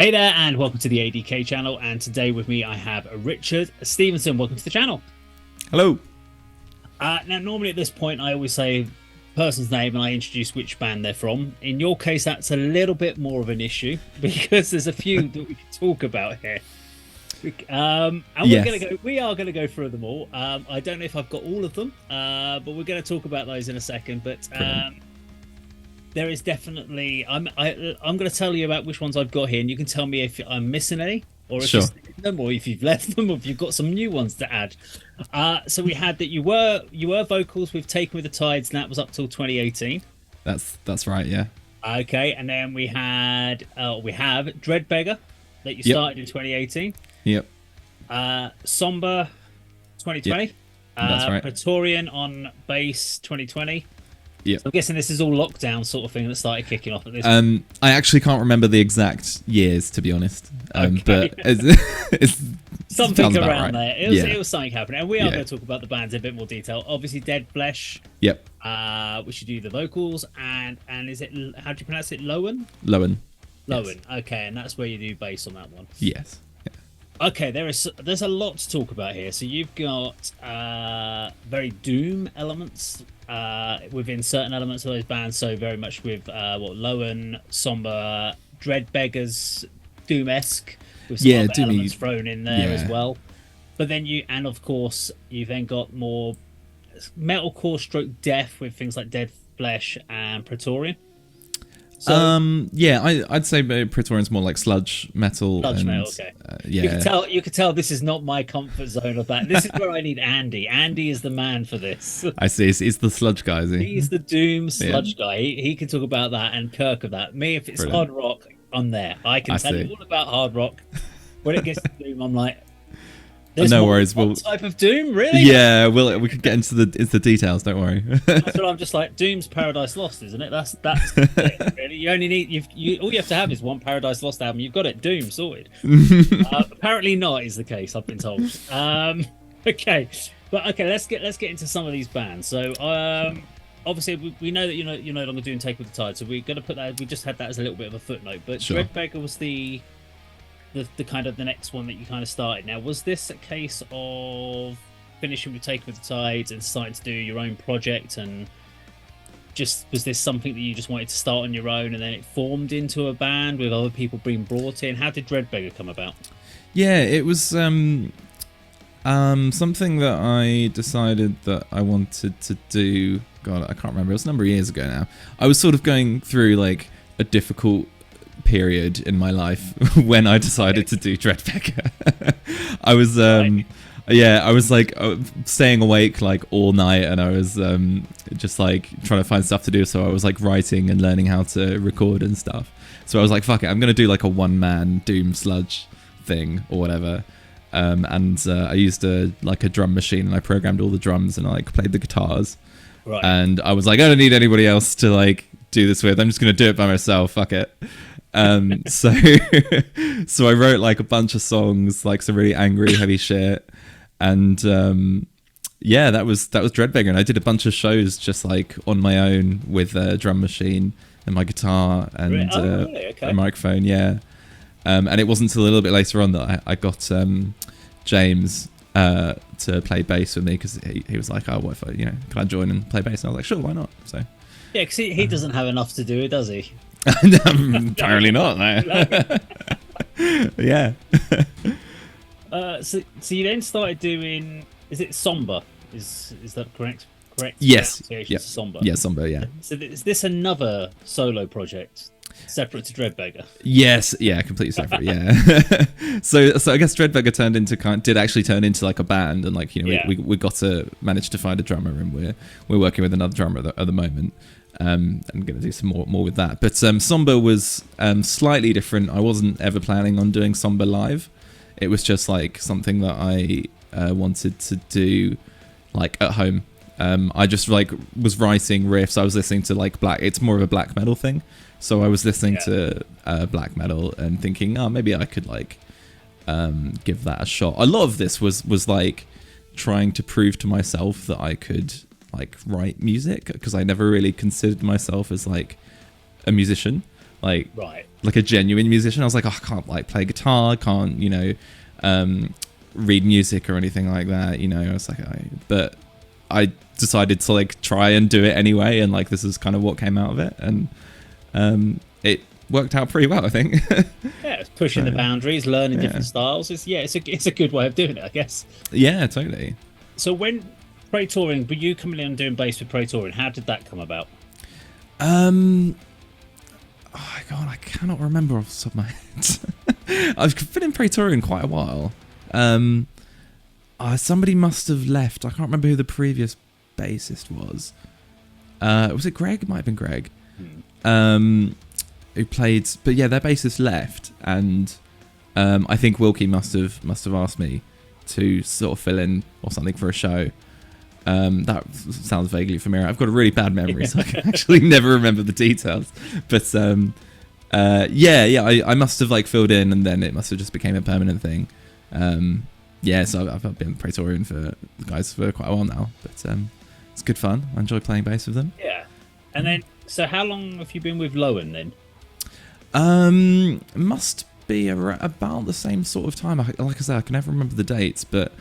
Hey there, and welcome to the ADK channel. And today with me, I have Richard Stevenson. Welcome to the channel. Hello. Now, normally at this point, I always say person's name and I introduce which band they're from. In your case, that's a little bit more of an issue because there's a few that we can talk about here. And we are going to go through them all. I don't know if I've got all of them, but we're going to talk about those in a second. But there is definitely I'm going to tell you about which ones I've got here, and you can tell me if I'm missing any, or if you've seen them, or if you've left them, or if you've got some new ones to add. So we had that you were vocals with Taken with the Tides, and that was up till 2018. That's right, yeah. Okay, and then we have Dreadbeggar that you started in 2018. Yep. Somber 2020. Yep. That's right. Praetorian on bass 2020. Yeah, so I'm guessing this is all lockdown sort of thing that started kicking off at this point. I actually can't remember the exact years, to be honest. Okay. But it's something around right. there. It was something happening. And we are going to talk about the bands in a bit more detail. Obviously, Dead Flesh. Yep. We should do the vocals. And is it, how do you pronounce it? Lowen? Lowen. Lowen. Yes. Okay, and that's where you do bass on that one. Yes. Okay, there's a lot to talk about here. So you've got very doom elements within certain elements of those bands. So very much with Lowen, Somber, Dreadbeggars, doom-esque with some other elements thrown in there as well. But then of course you've then got more metalcore stroke death with things like Dead Flesh and Praetorian. So, I'd say Praetorian's more like sludge metal. Sludge metal, okay. You could tell this is not my comfort zone of that. This is where I need Andy. Andy is the man for this. I see. He's the sludge guy, is he? He's the doom sludge guy. He can talk about that, and Kirk of that. Me, if it's hard rock, I'm there. I can tell you all about hard rock. When it gets to doom, I'm like, no worries. What type of doom, really? Yeah, we could get into the details. Don't worry. That's what I'm just like. Doom's Paradise Lost, isn't it? That's it, really. You only need all you have to have is one Paradise Lost album. You've got it. Doom sorted. Apparently not is the case. I've been told. Okay, but okay. Let's get into some of these bands. So obviously we know that you're no longer doing Take with the Tide. So we're going to put that. We just had that as a little bit of a footnote. But Dreadbeggar was the kind of the next one that you kind of started. Now, was this a case of finishing with Taken with the Tides and starting to do your own project, and was this something that you just wanted to start on your own and then it formed into a band with other people being brought in? How did Dreadbeggar come about? Yeah, it was something that I decided that I wanted to do. God, I can't remember. It was a number of years ago now. I was sort of going through like a difficult period in my life when I decided to do Dreadbeggar. I was I was like staying awake like all night, and I was just like trying to find stuff to do. So I was like writing and learning how to record and stuff. So I was like, fuck it, I'm gonna do like a one-man doom sludge thing or whatever. And I used a drum machine, and I programmed all the drums, and I like played the guitars. Right. And I was like, I don't need anybody else to like do this with. I'm just gonna do it by myself. Fuck it. So I wrote like a bunch of songs, like some really angry, heavy shit, and that was Dreadbeggar. And I did a bunch of shows just like on my own with a drum machine and my guitar and a microphone. And it wasn't until a little bit later on that I got James to play bass with me, because he was like, oh, what if I, can I join and play bass? And I was like, sure, why not? So yeah, because he doesn't have enough to do, does he? Apparently not. No. Yeah. So you then started doing. Is it Somber? Is that correct? Correct. Yes. Yeah. Somber. Yeah, Somber. Yeah. So is this another solo project separate to Dreadbeggar? Yes. Yeah. Completely separate. Yeah. So I guess Dreadbeggar did actually turn into like a band, and like we got to manage to find a drummer, and we're working with another drummer at the moment. I'm going to do some more with that. But Somber was slightly different. I wasn't ever planning on doing Somber live. It was just like something that I wanted to do like at home. I just like was writing riffs. I was listening to like it's more of a black metal thing. So I was listening to black metal and thinking, oh, maybe I could like give that a shot. A lot of this was like trying to prove to myself that I could like write music, because I never really considered myself as like a musician. like Right. like a genuine musician. I was like, oh, I can't like play guitar, I can't, you know, read music or anything like that, you know. I was like, but I decided to like try and do it anyway, and like this is kind of what came out of it, and it worked out pretty well, I think. Yeah, it's pushing the boundaries, learning different styles. It's a good way of doing it, I guess. Yeah, totally. So when Pro Touring, were you coming in and doing bass with Pro Touring? How did that come about? Oh God, I cannot remember off the top of my head. I've been in Pro Touring quite a while. Somebody must have left. I can't remember who the previous bassist was. Was it Greg? It might have been Greg. Who played? But yeah, their bassist left, and I think Wilkie must have asked me to sort of fill in or something for a show. That sounds vaguely familiar. I've got a really bad memory, so I can actually never remember the details. But I must have like filled in, and then it must have just became a permanent thing. So I've been Praetorian for the guys for quite a while now, but it's good fun. I enjoy playing bass with them. Yeah, and then so how long have you been with Lowen then? Must be about the same sort of time. Like I said, I can never remember the dates, but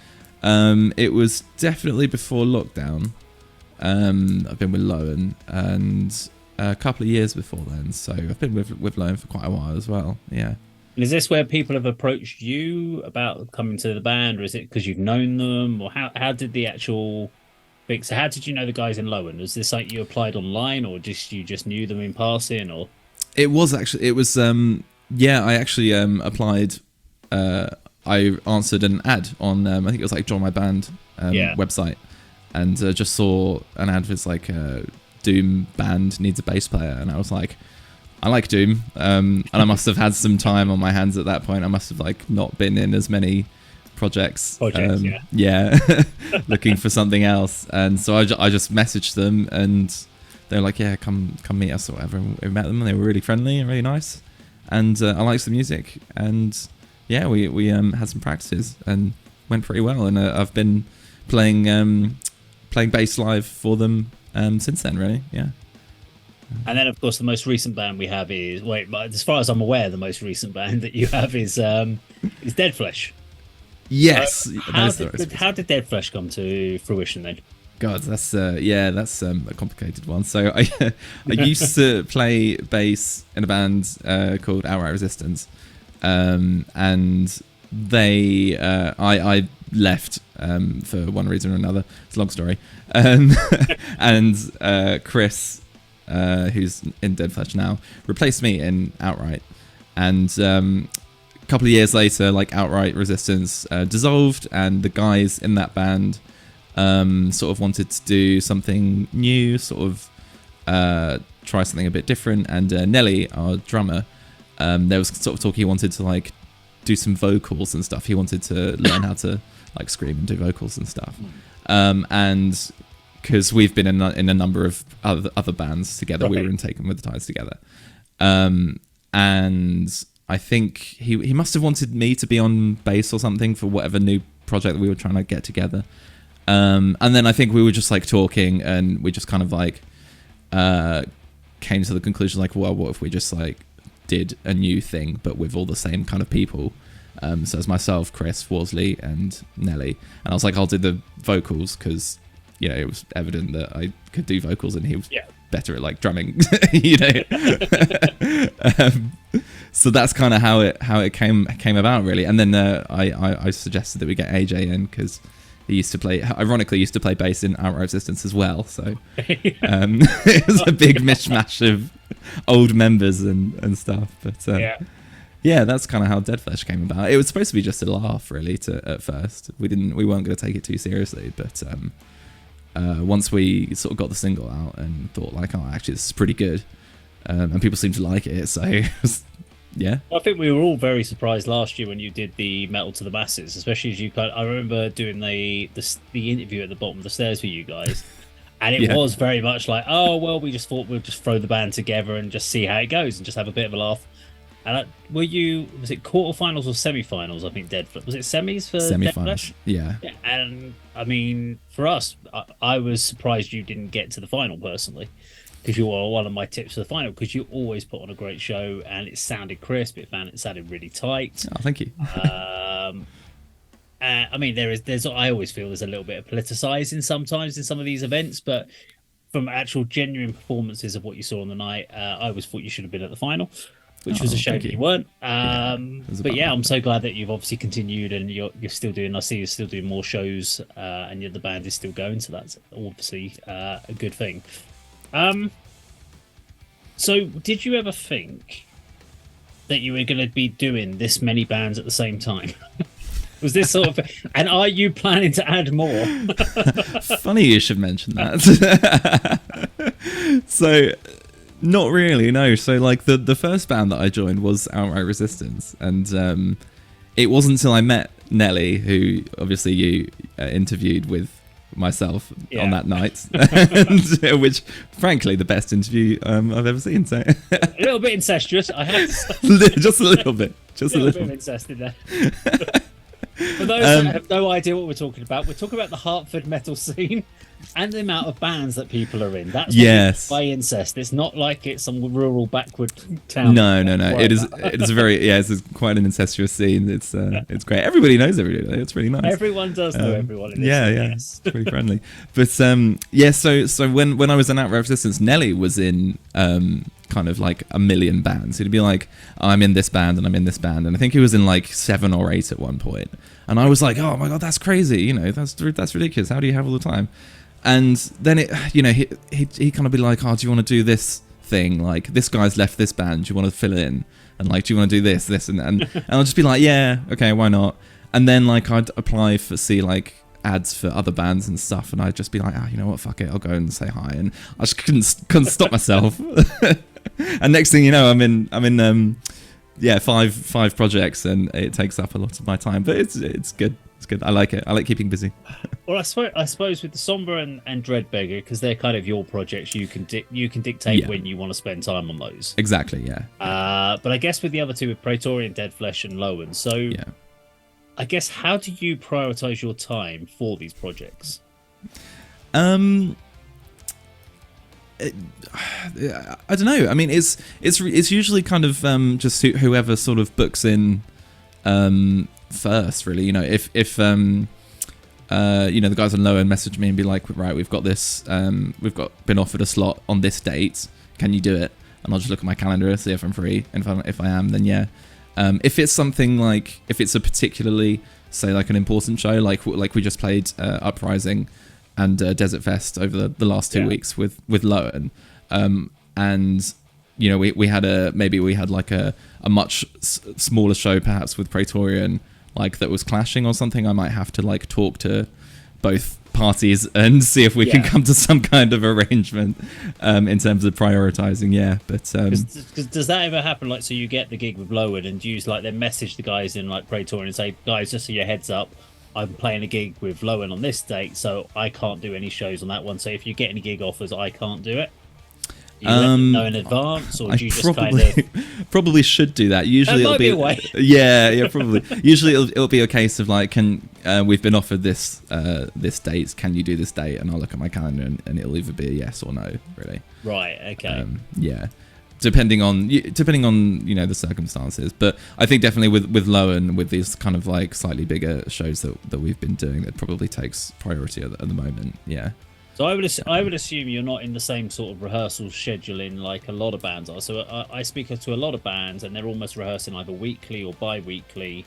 it was definitely before lockdown. I've been with Lowen, and a couple of years before then, so I've been with Lowen for quite a while as well. Yeah. And is this where people have approached you about coming to the band, or is it because you've known them, or how did the actual thing? So how did you know the guys in Lowen? Was this like you applied online, or you just knew them in passing, or? I actually applied. I answered an ad on I think it was like Join My Band website, and just saw an ad that's like Doom band needs a bass player, and I was like, I like Doom, and I must have had some time on my hands at that point. I must have like not been in as many projects, looking for something else, and so I just messaged them, and they were like, yeah, come meet us or whatever. And we met them, and they were really friendly and really nice, and I liked the music, and yeah, we had some practices and went pretty well, and I've been playing bass live for them since then, really. Yeah. And then, of course, the most recent band we have is as far as I'm aware, the most recent band that you have is Dead Flesh. Yes. How did Dead Flesh come to fruition then? God, that's a complicated one. So I used to play bass in a band called Outright Resistance, and I left for one reason or another. It's a long story. And Chris, who's in Dead Flesh now, replaced me in Outright, and a couple of years later, like Outright Resistance dissolved, and the guys in that band sort of wanted to do something new, sort of try something a bit different, and Nelly, our drummer, there was sort of talk he wanted to like do some vocals and stuff. He wanted to learn how to like scream and do vocals and stuff, and because we've been in a number of other bands together, we were in Taken with the Tides together, and I think he must have wanted me to be on bass or something for whatever new project that we were trying to get together. And then I think we were just like talking, and we just kind of like came to the conclusion like, well, what if we just like did a new thing but with all the same kind of people? So it's myself, Chris, Worsley, and Nelly, and I was like, I'll do the vocals because it was evident that I could do vocals, and he was better at like drumming, so that's kind of how it came about, really. And then I suggested that we get AJ in because he used to play bass in Outright Resistance as well. So it was a big mishmash of old members and stuff. But that's kind of how Dead Flesh came about. It was supposed to be just a laugh, really. At first, we weren't going to take it too seriously, but once we sort of got the single out and thought like, oh, actually this is pretty good, and people seemed to like it, so it was, I think we were all very surprised last year when you did the Metal to the Masses, especially as I remember doing the interview at the bottom of the stairs for you guys, and it was very much like, oh well, we just thought we'd just throw the band together and just see how it goes and just have a bit of a laugh. And was it quarterfinals or semi-finals? I think was it semis for semi-finals? Yeah. And I mean, for us, I was surprised you didn't get to the final personally. because you are one of my tips for the final, because you always put on a great show and it sounded crisp. It sounded really tight. Oh, thank you. I mean, there's I always feel there's a little bit of politicizing sometimes in some of these events, but from actual genuine performances of what you saw on the night, I always thought you should have been at the final, which was a shame that you weren't. But yeah, I'm so glad that you've obviously continued and you're still doing. I see you're still doing more shows, and the band is still going, so that's obviously a good thing. So did you ever think that you were going to be doing this many bands at the same time? Was this sort of, and are you planning to add more? Funny you should mention that. So, not really, no. So, like, the first band that I joined was Outright Resistance, and it wasn't until I met Nelly, who obviously you interviewed with myself on that night, and, which, frankly, the best interview I've ever seen. So, a little bit incestuous, I have to say. Just a little bit, just a little bit of incest in there. For those that have no idea what we're talking about the Hartford metal scene and the amount of bands that people are in. That's what by incest. It's not like it's some rural backward town. No. It is very it's quite an incestuous scene. It's great. Everybody knows everybody. It's really nice. Everyone does know everyone in this. Yes. It's pretty friendly. But so when I was in Outright Resistance, Nelly was in kind of like a million bands. He'd be like, I'm in this band and I'm in this band, and I think he was in like 7 or 8 at one point. And I was like, oh my god, that's crazy. You know, that's ridiculous. How do you have all the time? And then he kind of be like, oh, do you want to do this thing? Like, this guy's left this band. Do you want to fill in? And like, do you want to do this, and I'll just be like, yeah, okay, why not? And then like I'd apply for like ads for other bands and stuff, and I'd just be like, you know what, fuck it, I'll go and say hi. And I just couldn't stop myself. And next thing you know, I'm in 5 projects, and it takes up a lot of my time. But it's good. It's good. I like it. I like keeping busy. Well, I suppose with the Somber and Dreadbeggar, because they're kind of your projects, you can dictate when you want to spend time on those. Exactly. Yeah. But I guess with the other two, with Praetorian, Dead Flesh, and Lowen, so yeah. I guess, how do you prioritize your time for these projects? I don't know. I mean, it's usually kind of just whoever sort of books in first, really. You know, if the guys on Lowen message me and be like, right, we've got this, been offered a slot on this date. Can you do it? And I'll just look at my calendar, see if I'm free, and if I am, then yeah. If it's something like, if it's a particularly, say, like an important show, like we just played Uprising and Desert Fest over the last 2 weeks with Lowen, and you know we had like a much smaller show perhaps with Praetorian, like that was clashing or something. I might have to like talk to both parties and see if we can come to some kind of arrangement in terms of prioritizing. But does that ever happen? Like, so you get the gig with Lowen and you like then message the guys in like Praetorian and say, guys, just so your heads up, I'm playing a gig with Lowen on this date, so I can't do any shows on that one. So if you get any gig offers, I can't do it. You let them know in advance, or do you just probably should do that? Usually it'll be a way. Yeah, probably. Usually it'll be a case of like, we've been offered this date. Can you do this date? And I'll look at my calendar, and it'll either be a yes or no. Really. Right. Okay. Depending on the circumstances, but I think definitely with Lowen, with these kind of like slightly bigger shows that we've been doing, that probably takes priority at the moment. Yeah. So I would assume you're not in the same sort of rehearsal scheduling like a lot of bands are. So I speak to a lot of bands, and they're almost rehearsing either weekly or bi-weekly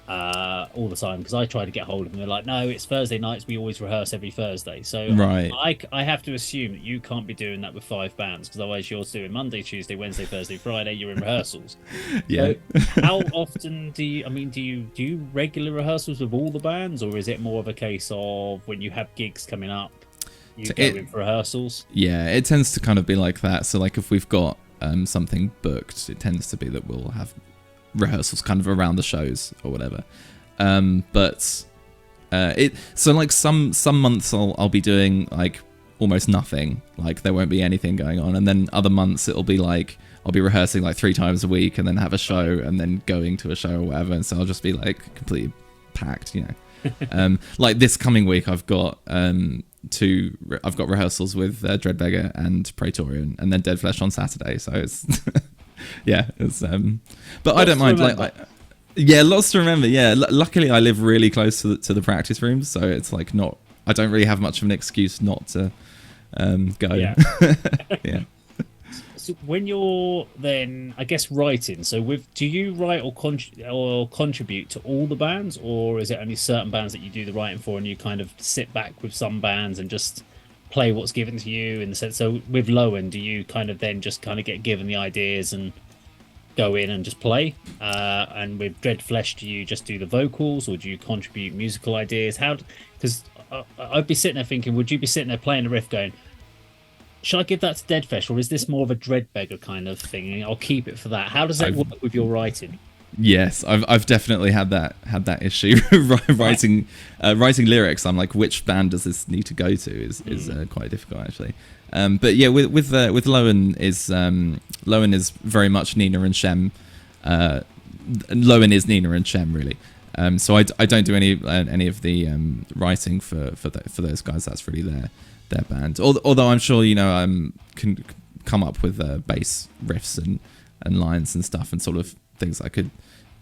all the time, because I try to get hold of them. They're like, no, it's Thursday nights. We always rehearse every Thursday. So right. I have to assume that you can't be doing that with 5 bands, because otherwise you're doing Monday, Tuesday, Wednesday, Thursday, Friday. You're in rehearsals. Yeah. So how often do you regular rehearsals with all the bands, or is it more of a case of when you have gigs coming up, you go in for rehearsals? Yeah, it tends to kind of be like that. So like if we've got something booked, it tends to be that we'll have rehearsals kind of around the shows or whatever, but so like some months I'll be doing like almost nothing, like there won't be anything going on, and then other months it'll be like I'll be rehearsing like 3 times a week and then have a show and then going to a show or whatever, and so I'll just be like completely packed, like this coming week I've got I've got rehearsals with Dreadbeggar and Praetorian, and then Dead Flesh on Saturday. So it's yeah, it's but I don't mind. Yeah, lots to remember. Yeah, luckily I live really close to the practice rooms, so it's like not. I don't really have much of an excuse not to go. Yeah. Yeah. So when you're then, I guess, writing. So do you write or contribute to all the bands, or is it only certain bands that you do the writing for, and you kind of sit back with some bands and just play what's given to you in the sense? So with Lowen, do you kind of then just kind of get given the ideas and go in and just play? And with Dreadflesh, do you just do the vocals, or do you contribute musical ideas? Because I'd be sitting there thinking, would you be sitting there playing a riff going, should I give that to Deadflesh, or is this more of a Dreadbeggar kind of thing? I'll keep it for that. How does that work with your writing? Yes, I've definitely had that issue writing lyrics. I'm like, which band does this need to go to? Is quite difficult actually. But yeah, with Lowen is very much Nina and Shem. Lowen is Nina and Shem really. So I don't do any of the writing for those guys. That's really their band. Although I'm sure can come up with bass riffs and lines and stuff and sort of things I could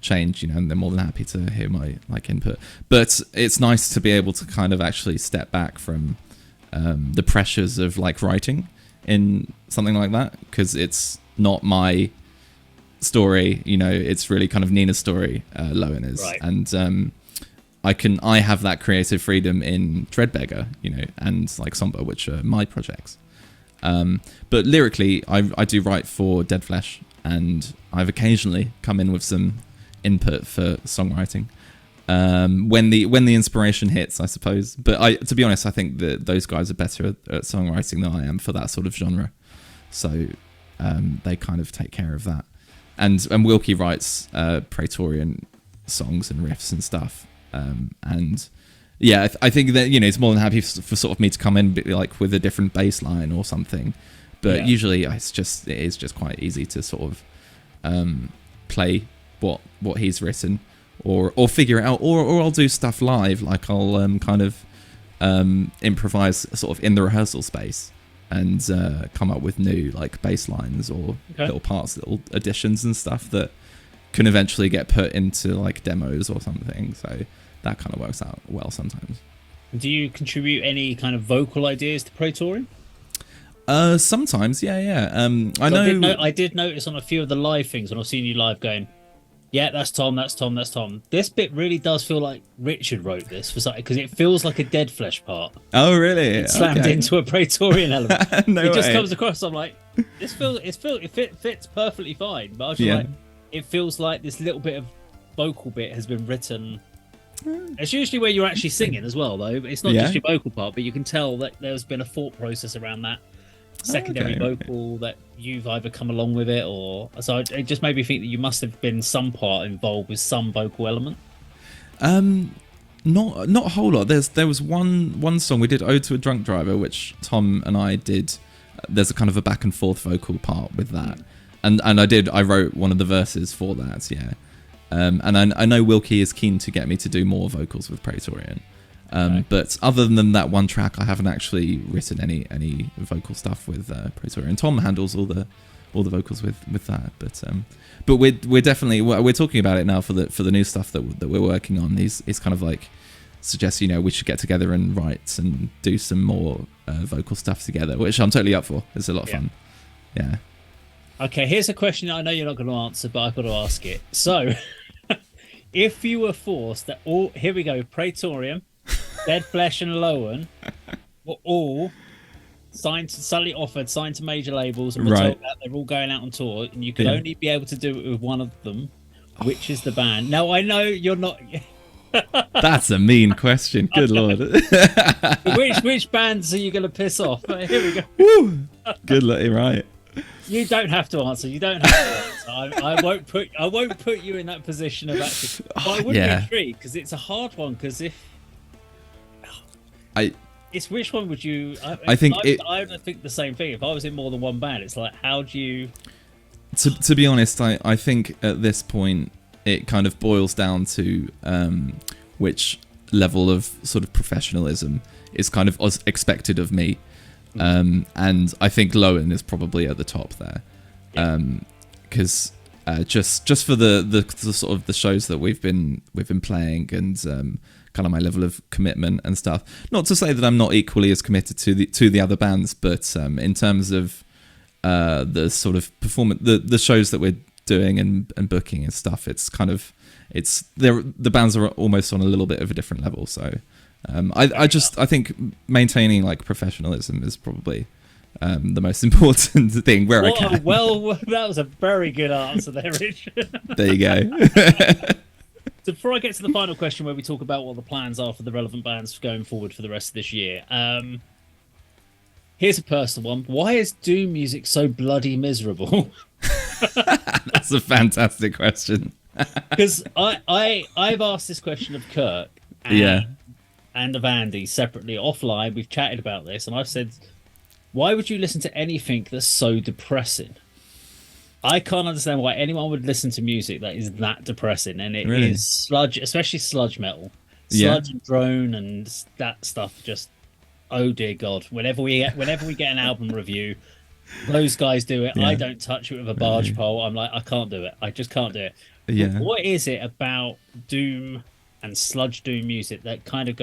change. And they're more than happy to hear my input. But it's nice to be able to kind of actually step back from the pressures of like writing in something like that, because it's not my story. It's really kind of Nina's story. Lowen is, right. And I have that creative freedom in Dreadbeggar, and like Somber, which are my projects. But lyrically, I do write for Deadflesh, and I've occasionally come in with some input for songwriting when the inspiration hits, I suppose. But to be honest, I think that those guys are better at songwriting than I am for that sort of genre. So they kind of take care of that. And Wilkie writes Praetorian songs and riffs and stuff. And yeah, I think that it's more than happy for sort of me to come in like with a different bass line or something. But usually it is just quite easy to sort of play what he's written or figure it out, or I'll do stuff live, like I'll kind of improvise sort of in the rehearsal space and come up with new like bass lines or little parts, little additions and stuff that can eventually get put into like demos or something. So that kind of works out well sometimes. Do you contribute any kind of vocal ideas to Praetorian? Sometimes, yeah. I did notice on a few of the live things when I've seen you live going, yeah, that's Tom. This bit really does feel like Richard wrote this for something, because it feels like a Deadflesh part. Oh, really? It's slammed into a Praetorian element. No it just way. comes across. I'm like, it fits perfectly fine, but I was just like, it feels like this little bit of vocal bit has been written. It's usually where you're actually singing as well, though. It's not just your vocal part, but you can tell that there's been a thought process around that secondary vocal that you've either come along with it, or so it just made me think that you must have been some part involved with some vocal element. Not a whole lot. There was one song we did, Ode to a Drunk Driver, which Tom and I did. There's a kind of a back and forth vocal part with that, and I wrote one of the verses for that. Yeah. And I know Wilkie is keen to get me to do more vocals with Praetorian. But other than that one track, I haven't actually written any vocal stuff with Praetorian. Tom handles all the vocals with that. But we're definitely we're talking about it now for the new stuff that we're working on. He's kind of like suggests we should get together and write and do some more vocal stuff together, which I'm totally up for. It's a lot of fun. Yeah. Okay, here's a question I know you're not going to answer, but I've got to ask it. So, if you were forced that here we go, Praetorian, Deadflesh and Lowen were all suddenly offered, signed to major labels, and were told that they're all going out on tour, and you could only be able to do it with one of them. Which is the band? Now, I know you're not... That's a mean question. Good Lord. Which bands are you going to piss off? Here we go. Woo. Good luck, you're right. You don't have to answer. I won't put you in that position of actually. But I would be intrigued, because it's a hard one. Because it's which one would you? I think the same thing. If I was in more than one band, it's like, how do you? To be honest, I think at this point it kind of boils down to which level of sort of professionalism is kind of expected of me. And I think Lowen is probably at the top there. Because just for the sort of the shows that we've been playing and kind of my level of commitment and stuff. Not to say that I'm not equally as committed to the other bands, but in terms of the sort of performance, the shows that we're doing and booking and stuff, it's kind of the bands are almost on a little bit of a different level. So I think maintaining like professionalism is probably the most important thing where I can. Well, that was a very good answer there, Rich. There you go. So before I get to the final question where we talk about what the plans are for the relevant bands going forward for the rest of this year, here's a personal one. Why is Doom music so bloody miserable? That's a fantastic question. Because I've asked this question of Kirk and of Andy separately offline. We've chatted about this, and I've said, why would you listen to anything that's so depressing? I can't understand why anyone would listen to music that is that depressing, and it is sludge, especially sludge metal, sludge and drone and that stuff. Just oh dear God! Whenever we get an album review, those guys do it. I don't touch it with a barge pole. I'm like, I can't do it. I just can't do it. Yeah. What is it about Doom and sludge Doom music that kind of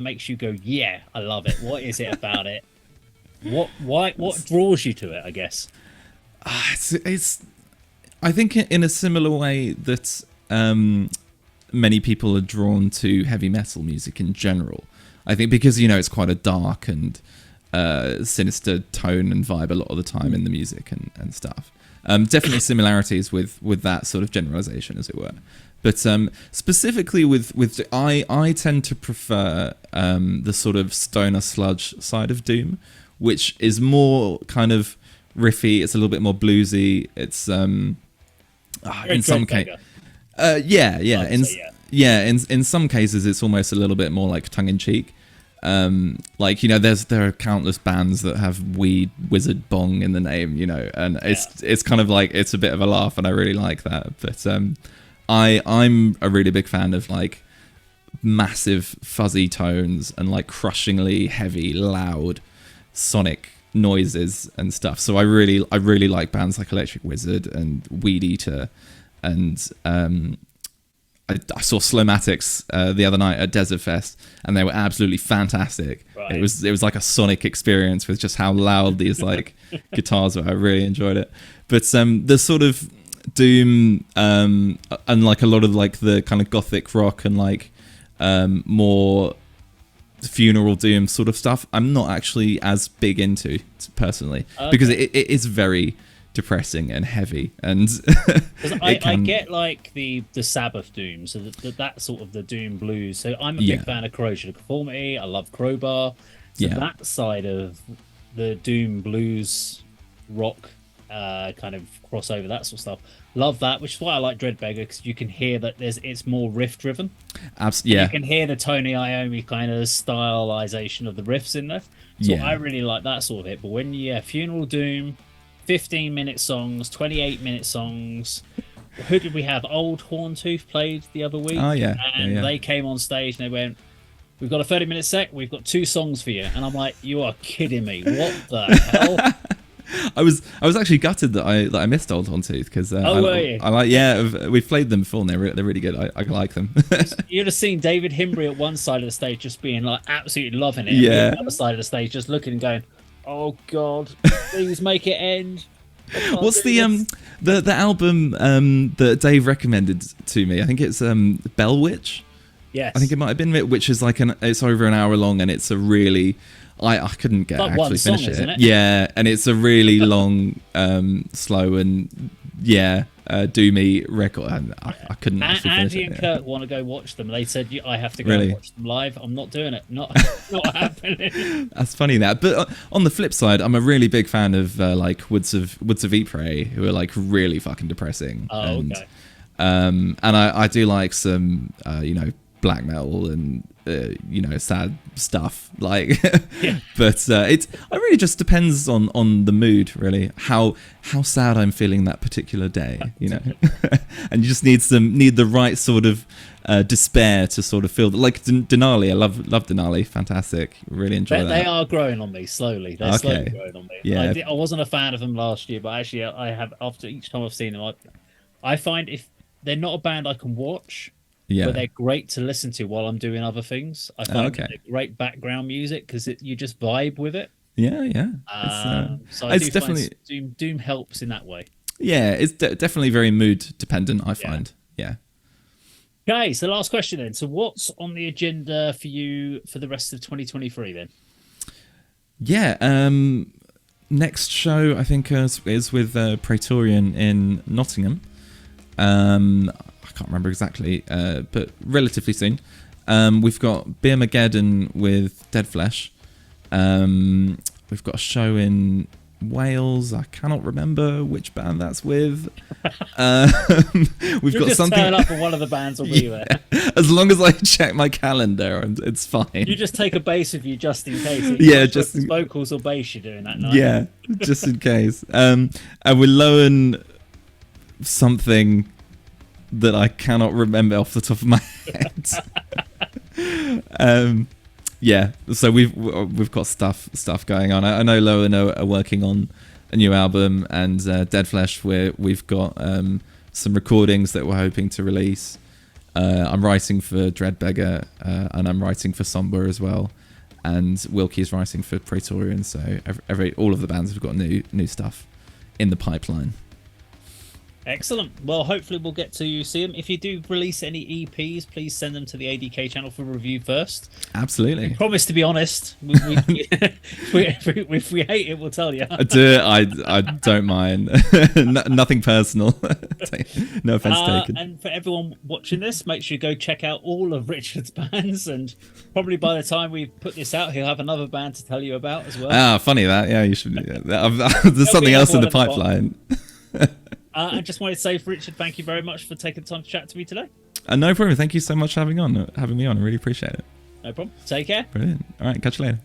makes you go, yeah, I love it? What is it about it? What draws you to it? I guess. It's I think in a similar way that many people are drawn to heavy metal music in general. I think because it's quite a dark and sinister tone and vibe a lot of the time in the music and stuff. Definitely similarities with that sort of generalization, as it were. But specifically with I tend to prefer the sort of stoner sludge side of Doom, which is more kind of riffy. It's a little bit more bluesy. It's in some cases, in some cases it's almost a little bit more like tongue in cheek. There are countless bands that have weed wizard bong in the name, and it's kind of like it's a bit of a laugh, and I really like that. But I'm a really big fan of like massive fuzzy tones and like crushingly heavy, loud, sonic noises and stuff. So I really like bands like Electric Wizard and Weed Eater, and I saw Slowmatics the other night at Desert Fest, and they were absolutely fantastic. Right. It was like a sonic experience with just how loud these like guitars were. I really enjoyed it. But the sort of Doom and like a lot of like the kind of gothic rock and like more funeral Doom sort of stuff, I'm not actually as big into personally, because it is very depressing and heavy, and I get like the Sabbath Doom, so that sort of the Doom blues. So I'm a big fan of Corrosion of Conformity. I love Crowbar. So that side of the Doom blues rock kind of crossover, that sort of stuff. Love that, which is why I like Dreadbeggar, because you can hear that it's more riff driven. Absolutely, you can hear the Tony Iommi kind of stylization of the riffs in there. So I really like that sort of it. But when Funeral Doom, 15-minute songs, 28-minute songs. Who did we have? Old Horntooth played the other week. Oh yeah, and they came on stage and they went, "We've got a 30-minute set. We've got 2 songs for you." And I'm like, "You are kidding me! What the hell?" I was actually gutted that I missed Old Horntooth, because I like we've played them before and they're really good. I like them. You'd have seen David Himbry at one side of the stage just being like absolutely loving it. Yeah. And the other side of the stage just looking and going, "Oh God, please make it end." What's the album that Dave recommended to me? I think it's Bell Witch. Yes. I think it might have been, which is like it's over an hour long, and it's a really I couldn't actually finish it. Yeah, and it's a really long, slow and doomy record. And I couldn't actually finish it. Andy and Kirk want to go watch them. They said I have to go and watch them live. I'm not doing it. Not happening. That's funny that. But on the flip side, I'm a really big fan of like Woods of Ypres, who are like really fucking depressing. Oh, okay. And I do like some black metal and you know, sad stuff. Like, Yeah. but it really just depends on the mood, really, how sad I'm feeling that particular day, you know. And you just need the right sort of despair to sort of feel like Denali. I love Denali, fantastic, really enjoy that. They are growing on me slowly. They're slowly growing on me. Yeah, I wasn't a fan of them last year, but actually I have, after each time I've seen them, I find if they're not a band I can watch, yeah, but they're great to listen to while I'm doing other things. I find they're great background music because you just vibe with it. Yeah. So it's definitely find Doom helps in that way. Yeah, it's definitely very mood dependent, I find. Yeah. Okay, so last question then. So what's on the agenda for you for the rest of 2023 then? Yeah, next show I think is with Praetorian in Nottingham. I can't remember exactly, but relatively soon. We've got Beermageddon with Dead Flesh. We've got a show in Wales. I cannot remember which band that's with. We've got just something. Turn up and one of the bands will be there. As long as I check my calendar, it's fine. You just take a bass with you just in case. Yeah, just vocals or bass you're doing that night. Yeah, just in case. And we're lowing something that I cannot remember off the top of my head. Yeah, so we've got stuff going on. I know Lowen are working on a new album, and Dead Flesh we've got some recordings that we're hoping to release. I'm writing for Dreadbeggar, and I'm writing for Somber as well, and Wilkie's writing for Praetorian. So all of the bands have got new stuff in the pipeline. Excellent. Well, hopefully we'll get to see them. If you do release any EPs, please send them to the ADK channel for review first. Absolutely. We promise to be honest. If we hate it, we'll tell you. I don't mind. Nothing personal. No offense taken. And for everyone watching this, make sure you go check out all of Richard's bands, and probably by the time we put this out, he'll have another band to tell you about as well. Ah, funny that. Yeah, you should. There's something else in the pipeline. I just wanted to say, for Richard, thank you very much for taking the time to chat to me today. No problem. Thank you so much for having me on. I really appreciate it. No problem. Take care. Brilliant. All right, catch you later.